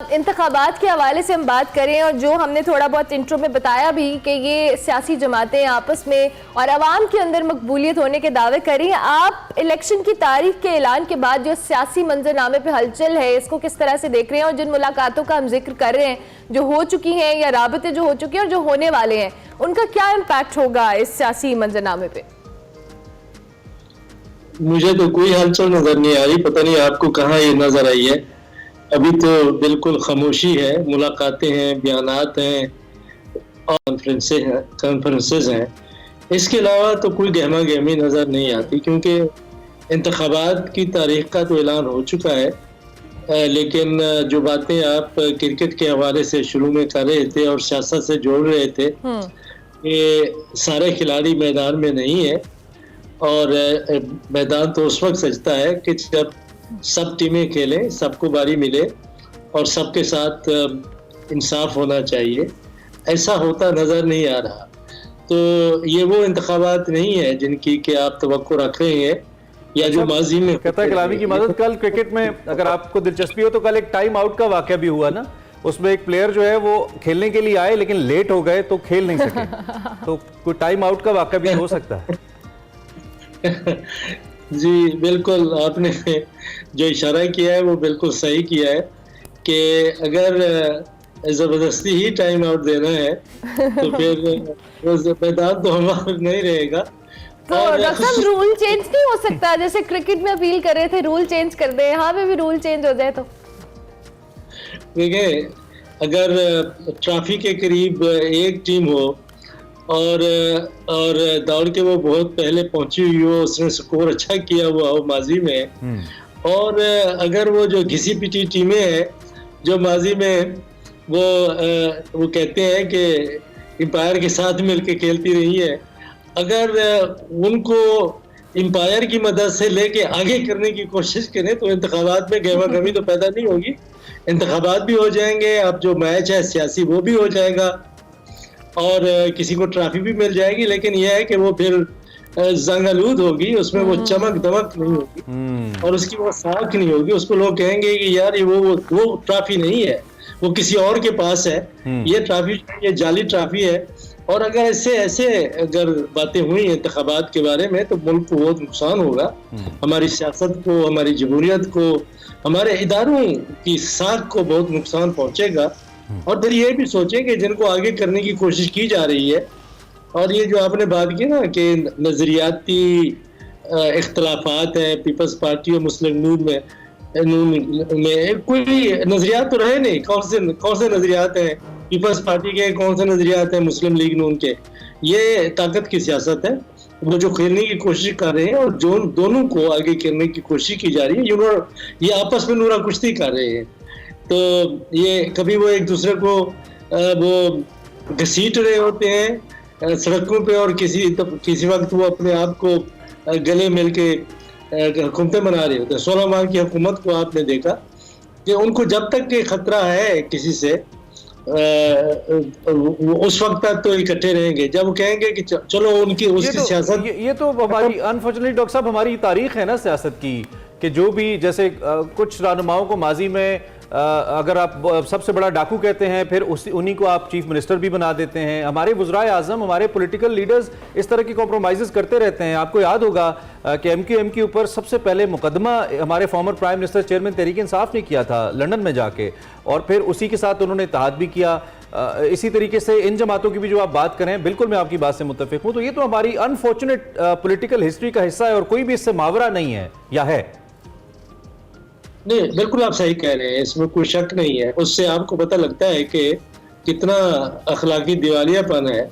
انتخابات کے حوالے سے ہم بات کریں اور جو ہم نے تھوڑا بہت انٹرو میں بتایا بھی کہ یہ سیاسی جماعتیں آپس میں اور عوام کے اندر مقبولیت ہونے کے دعوے کر رہی ہیں، آپ الیکشن کی تاریخ کے اعلان کے بعد جو سیاسی منظرنامے پہ ہلچل ہے اس کو کس طرح سے دیکھ رہے ہیں، اور جن ملاقاتوں کا ہم ذکر کر رہے ہیں جو ہو چکی ہیں یا رابطے جو ہو چکے ہیں اور جو ہونے والے ہیں، ان کا کیا امپیکٹ ہوگا اس سیاسی منظرنامے پہ؟ مجھے تو کوئی ہلچل نظر نہیں آ رہی، پتہ نہیں آپ کو کہاں یہ نظر آئی ہے۔ ابھی تو بالکل خاموشی ہے، ملاقاتیں ہیں، بیانات ہیں اور کانفرنسز ہیں، اس کے علاوہ تو کوئی گہما گہمی نظر نہیں آتی، کیونکہ انتخابات کی تاریخ کا تو اعلان ہو چکا ہے۔ لیکن جو باتیں آپ کرکٹ کے حوالے سے شروع میں کر رہے تھے اور سیاست سے جوڑ رہے تھے کہ سارے کھلاڑی میدان میں نہیں ہیں، اور میدان تو اس وقت سجتا ہے کہ جب سب ٹیمیں کھیلیں، سب کو باری ملے اور سب کے ساتھ انصاف ہونا چاہیے۔ ایسا ہوتا نظر نہیں آ رہا، تو یہ وہ انتخابات نہیں ہے جن کی کہ آپ توقع رکھ رہے ہیں یا جو ماضی میں قطع کلامی کی مدد۔ کل کرکٹ میں اگر آپ کو دلچسپی ہو تو کل ایک ٹائم آؤٹ کا واقعہ بھی ہوا نا، اس میں ایک پلیئر جو ہے وہ کھیلنے کے لیے آئے لیکن لیٹ ہو گئے تو کھیل نہیں سکے، تو کوئی ٹائم آؤٹ کا واقعہ بھی ہو سکتا ہے۔ جی بالکل، آپ نے جو اشارہ کیا ہے وہ بالکل صحیح کیا ہے کہ اگر زبردستی ہی ٹائم آؤٹ دینا ہے تو پھر میدان تو ہمارا نہیں رہے گا۔ تو ڈاکٹر صاحب رول چینج نہیں ہو سکتا؟ جیسے کرکٹ میں اپیل کر رہے تھے رول چینج کر دیں، یہاں پہ بھی رول چینج ہو جائے تو؟ دیکھیں، اگر ٹرافی کے قریب ایک ٹیم ہو اور دوڑ کے وہ بہت پہلے پہنچی ہوئی ہو، اس نے سکور اچھا کیا ہوا ہو ماضی میں، اور اگر وہ جو گھسی پٹی ٹیمیں ہیں جو ماضی میں وہ کہتے ہیں کہ امپائر کے ساتھ مل کے کھیلتی رہی ہے، اگر ان کو امپائر کی مدد سے لے کے آگے کرنے کی کوشش کریں تو انتخابات میں گہما گہمی تو پیدا نہیں ہوگی، انتخابات بھی ہو جائیں گے، اب جو میچ ہے سیاسی وہ بھی ہو جائے گا اور کسی کو ٹرافی بھی مل جائے گی، لیکن یہ ہے کہ وہ پھر زنگ آلود ہوگی، اس میں وہ چمک دمک نہیں ہوگی اور اس کی وہ ساکھ نہیں ہوگی۔ اس کو لوگ کہیں گے کہ یار یہ وہ ٹرافی نہیں ہے، وہ کسی اور کے پاس ہے، یہ ٹرافی یہ جعلی ٹرافی ہے۔ اور اگر ایسے اگر باتیں ہوئی انتخابات کے بارے میں تو ملک کو بہت نقصان ہوگا، ہماری سیاست کو، ہماری جمہوریت کو، ہمارے اداروں کی ساکھ کو بہت نقصان پہنچے گا۔ اور پھر یہ بھی سوچیں کہ جن کو آگے کرنے کی کوشش کی جا رہی ہے، اور یہ جو آپ نے بات کی نا کہ نظریاتی اختلافات ہیں پیپلز پارٹی اور مسلم نون میں کوئی نظریات تو رہے نہیں، کون سے نظریات ہیں پیپلز پارٹی کے، کون سے نظریات ہیں مسلم لیگ نون کے؟ یہ طاقت کی سیاست ہے، وہ جو کھیلنے کی کوشش کر رہے ہیں اور جو دونوں کو آگے کرنے کی کوشش کی جا رہی ہے، یہ آپس میں نورا کشتی کر رہے ہیں۔ تو یہ کبھی وہ ایک دوسرے کو وہ گھسیٹ رہے ہوتے ہیں سڑکوں پہ، اور کسی وقت وہ اپنے آپ کو گلے مل کے حکومتیں بنا رہے ہوتے ہیں۔ 16 ماہ کی حکومت کو آپ نے دیکھا کہ ان کو جب تک کہ خطرہ ہے کسی سے اس وقت تک تو اکٹھے رہیں گے، جب وہ کہیں گے کہ چلو ان کی اس کی سیاست۔ یہ تو ہماری انفارچونیٹلی ڈاکٹر صاحب ہماری تاریخ ہے نا سیاست کی، کہ جو بھی جیسے کچھ رہنماؤں کو ماضی میں اگر آپ سب سے بڑا ڈاکو کہتے ہیں پھر انہی کو آپ چیف منسٹر بھی بنا دیتے ہیں۔ ہمارے وزرائے اعظم، ہمارے پولیٹیکل لیڈرز اس طرح کی کمپرومائزز کرتے رہتے ہیں۔ آپ کو یاد ہوگا کہ ایم کیو ایم کے اوپر سب سے پہلے مقدمہ ہمارے former prime minister chairman Tehreek Insaf نے کیا تھا لندن میں جا کے، اور پھر اسی کے ساتھ انہوں نے اتحاد بھی کیا۔ اسی طریقے سے ان جماعتوں کی بھی جو آپ بات کریں، بالکل میں آپ کی بات سے متفق ہوں۔ تو یہ تو ہماری انفارچونیٹ پولیٹیکل ہسٹری کا حصہ ہے اور کوئی بھی اس سے ماورا نہیں ہے، یا ہے؟ نہیں، بالکل آپ صحیح کہہ رہے ہیں، اس میں کوئی شک نہیں ہے۔ اس سے آپ کو پتہ لگتا ہے کہ کتنا اخلاقی دیوالیہ پن ہے۔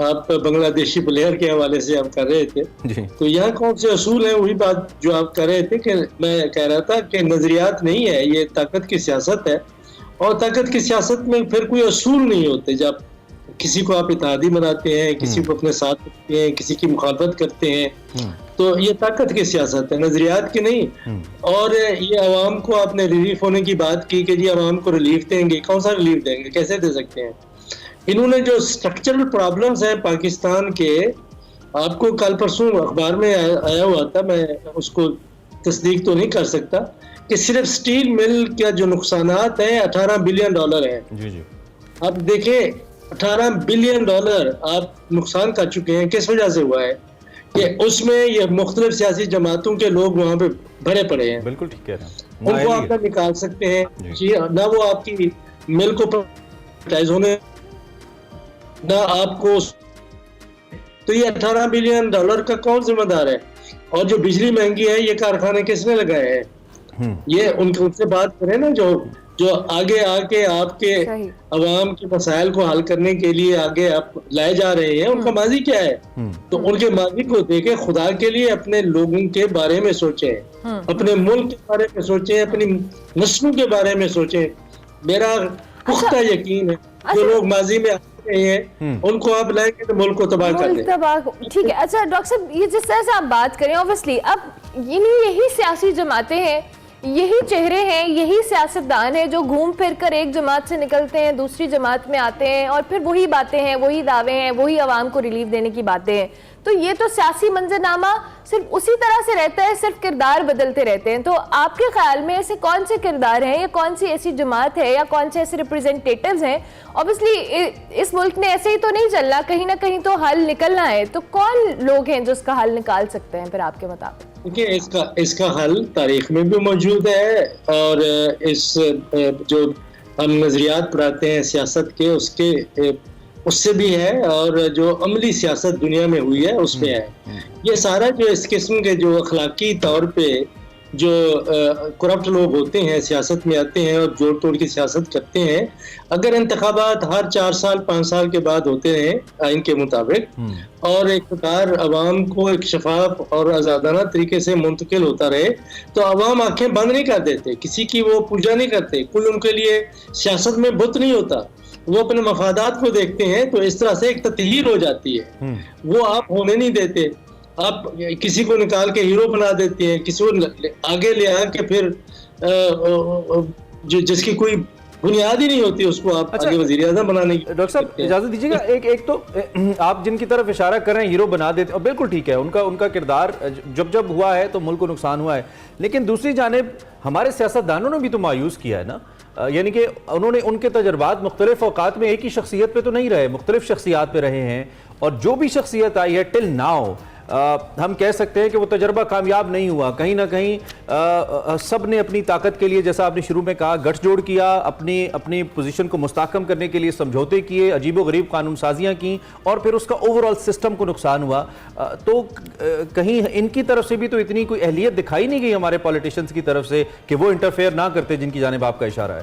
آپ بنگلہ دیشی پلیئر کے حوالے سے آپ کر رہے تھے، تو یہاں کون سے اصول ہیں؟ وہی بات جو آپ کر رہے تھے کہ میں کہہ رہا تھا کہ نظریات نہیں ہے، یہ طاقت کی سیاست ہے، اور طاقت کی سیاست میں پھر کوئی اصول نہیں ہوتے۔ جب کسی کو آپ اتحادی بناتے ہیں، کسی کو اپنے ساتھ رکھتے ہیں، کسی کی مخالفت کرتے ہیں، تو یہ طاقت کی سیاست ہے، نظریات کی نہیں۔ اور یہ عوام کو آپ نے ریلیف ہونے کی بات کی کہ جی عوام کو ریلیف دیں گے، کون سا ریلیف دیں گے، کیسے دے سکتے ہیں؟ انہوں نے جو اسٹرکچرل پرابلمز ہیں پاکستان کے، آپ کو کل پرسوں اخبار میں آیا ہوا تھا، میں اس کو تصدیق تو نہیں کر سکتا کہ صرف سٹیل مل کا جو نقصانات ہیں $18 بلین ہیں. جی جی. اب دیکھیں $18 بلین آپ نقصان کر چکے ہیں. کس وجہ سے ہوا ہے؟ کہ اس میں یہ مختلف سیاسی جماعتوں کے لوگ وہاں پہ بھرے پڑے ہیں. بالکل ٹھیک کہہ رہے ہیں. ان کو آپ نہ نکال سکتے ہیں جی، نہ وہ آپ کی مل کو پرائز ہونے، نہ آپ کو. تو یہ $18 بلین کا کون ذمہ دار ہے؟ اور جو بجلی مہنگی ہے یہ کارخانے کس نے لگائے ہیں؟ یہ ان سے بات کریں نا، جو آگے آ کے آپ کے عوام کے مسائل کو حل کرنے کے لیے آگے آپ لائے جا رہے ہیں، ان کا ماضی کیا ہے؟ تو ان کے ماضی کو دیکھیں. خدا کے لیے اپنے لوگوں کے بارے میں سوچیں، اپنے ملک کے بارے میں سوچیں، اپنی نسلوں کے بارے میں سوچیں. میرا پختہ یقین ہے جو لوگ ماضی میں رہے ہیں ان کو آپ لائیں گے تو ملک کو تباہ کر دیں. ٹھیک ہے. اچھا ڈاکٹر صاحب، یہ جس طرح سے آپ بات کریں اوبویسلی اب یہی سیاسی جماعتیں ہیں، یہی چہرے ہیں، یہی سیاستدان ہیں جو گھوم پھر کر ایک جماعت سے نکلتے ہیں دوسری جماعت میں آتے ہیں اور پھر وہی باتیں ہیں، وہی دعوے ہیں، وہی عوام کو ریلیف دینے کی باتیں ہیں. تو یہ تو سیاسی منظرنامہ صرف اسی طرح سے رہتا ہے، صرف کردار بدلتے رہتے ہیں. تو آپ کے خیال میں ایسے کون سے کردار ہیں یا کون سی ایسی جماعت ہے یا کون سے ایسے ریپریزنٹیٹیوز ہیں؟ اوبویسلی اس ملک میں ایسے ہی تو نہیں چلنا، کہیں نہ کہیں تو حل نکلنا ہے. تو کون لوگ ہیں جو اس کا حل نکال سکتے ہیں پھر آپ کے مطابق؟ دیکھیے اس کا حل تاریخ میں بھی موجود ہے، اور اس جو ہم نظریات پڑھاتے ہیں سیاست کے اس سے بھی ہے، اور جو عملی سیاست دنیا میں ہوئی ہے اس میں ہے. یہ سارا جو اس قسم کے جو اخلاقی طور پہ جو کرپٹ لوگ ہوتے ہیں سیاست میں آتے ہیں اور جوڑ توڑ کی سیاست کرتے ہیں، اگر انتخابات ہر 4 سال 5 سال کے بعد ہوتے ہیں آئین کے مطابق، اور اقتدار عوام کو ایک شفاف اور آزادانہ طریقے سے منتقل ہوتا رہے، تو عوام آنکھیں بند نہیں کر دیتے، کسی کی وہ پوجا نہیں کرتے، کوئی ان کے لیے سیاست میں بت نہیں ہوتا، وہ اپنے مفادات کو دیکھتے ہیں. تو اس طرح سے ایک تطہیر ہو جاتی ہے، وہ آپ ہونے نہیں دیتے. آپ کسی کو نکال کے ہیرو بنا دیتے ہیں، کسی کو آگے لے آ کے پھر جس کی کوئی بنیاد ہی نہیں ہوتی اس کو آپ آگے وزیر اعظم بنانے کی. ڈاکٹر صاحب اجازت دیجیے گا، ایک تو آپ جن کی طرف اشارہ کر رہے ہیں ہیرو بنا دیتے، اور بالکل ٹھیک ہے، ان کا کردار جب ہوا ہے تو ملک کو نقصان ہوا ہے. لیکن دوسری جانب ہمارے سیاستدانوں نے بھی تو مایوس کیا ہے نا. یعنی کہ انہوں نے ان کے تجربات مختلف اوقات میں ایک ہی شخصیت پہ تو نہیں رہے، مختلف شخصیات پہ رہے ہیں، اور جو بھی شخصیت آئی ہے ٹل ناؤ ہم کہہ سکتے ہیں کہ وہ تجربہ کامیاب نہیں ہوا. کہیں نہ کہیں سب نے اپنی طاقت کے لیے، جیسا آپ نے شروع میں کہا، گٹھ جوڑ کیا، اپنی پوزیشن کو مستحکم کرنے کے لیے سمجھوتے کیے، عجیب و غریب قانون سازیاں کیں، اور پھر اس کا اوورآل سسٹم کو نقصان ہوا. تو کہیں ان کی طرف سے بھی تو اتنی کوئی اہلیت دکھائی نہیں گئی ہمارے پولیٹیشنز کی طرف سے کہ وہ انٹرفیئر نہ کرتے جن کی جانب آپ کا اشارہ ہے.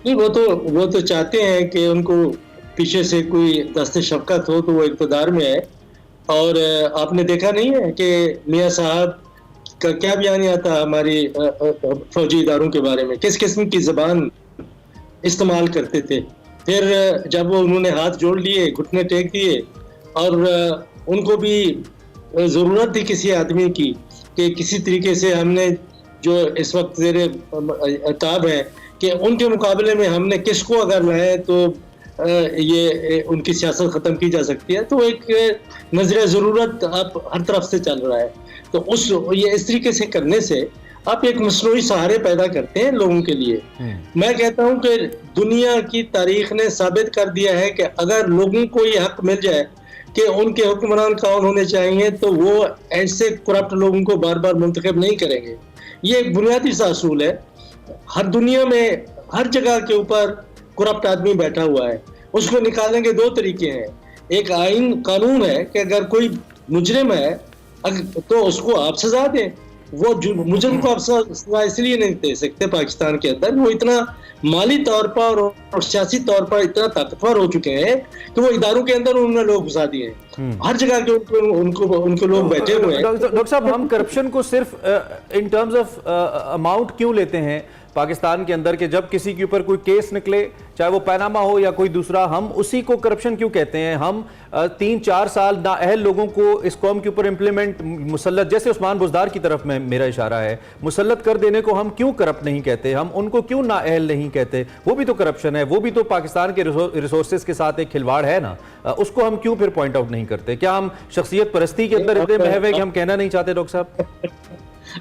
نہیں، وہ تو چاہتے ہیں کہ ان کو پیچھے سے کوئی دست شفقت ہو تو وہ اقتدار میں ہے. اور آپ نے دیکھا نہیں ہے کہ میاں صاحب کا کیا بیانیہ تھا ہماری فوجی اداروں کے بارے میں، کس قسم کی زبان استعمال کرتے تھے. پھر جب انہوں نے ہاتھ جوڑ لیے، گھٹنے ٹیک دیے، اور ان کو بھی ضرورت تھی کسی آدمی کی کہ کسی طریقے سے ہم نے جو اس وقت زیر تاب ہے کہ ان کے مقابلے میں ہم نے کس کو اگر لائے تو یہ ان کی سیاست ختم کی جا سکتی ہے. تو ایک نظر ضرورت آپ ہر طرف سے چل رہا ہے. تو یہ اس طریقے سے کرنے سے آپ ایک مصنوعی سہارے پیدا کرتے ہیں لوگوں کے لیے. میں کہتا ہوں کہ دنیا کی تاریخ نے ثابت کر دیا ہے کہ اگر لوگوں کو یہ حق مل جائے کہ ان کے حکمران کون ہونے چاہیے تو وہ ایسے کرپٹ لوگوں کو بار بار منتخب نہیں کریں گے. یہ ایک بنیادی سا اصول ہے. ہر دنیا میں ہر جگہ کے اوپر کرپٹ آدمی بیٹھا ہوا ہے. اس کو نکالنے کے 2 طریقے ہیں. ایک آئین قانون ہے کہ اگر کوئی مجرم ہے تو اس کو آپ سزا دیں. وہ مجرم کو آپ سزا اس لیے نہیں دے سکتے پاکستان کے اندر، وہ اتنا مالی طور پر اور سیاسی طور پر اتنا طاقتور ہو چکے ہیں کہ وہ اداروں کے اندر انہوں نے لوگ گھسا دیے ہیں. ہر جگہ کے ان کو لوگ بیٹھے ہوئے ہیں. ڈاکٹر صاحب، ہم کرپشن کو صرف ان ٹرمز آف اماؤنٹ کیوں لیتے ہیں پاکستان کے اندر کہ جب کسی کے اوپر کوئی کیس نکلے، چاہے وہ پیناما ہو یا کوئی دوسرا، ہم اسی کو کرپشن کیوں کہتے ہیں؟ ہم 3-4 سال نااہل لوگوں کو اس قوم کے اوپر امپلیمنٹ مسلط، جیسے عثمان بزدار کی طرف میں میرا اشارہ ہے، مسلط کر دینے کو ہم کیوں کرپٹ نہیں کہتے؟ ہم ان کو کیوں نااہل نہیں کہتے؟ وہ بھی تو کرپشن ہے، وہ بھی تو پاکستان کے ریسورسز کے ساتھ ایک کھلواڑ ہے نا. اس کو ہم کیوں پھر پوائنٹ آؤٹ نہیں کرتے؟ کیا ہم شخصیت پرستی کے اندر اتنے محو ہیں کہ ہم کہنا نہیں چاہتے ڈاکٹر صاحب؟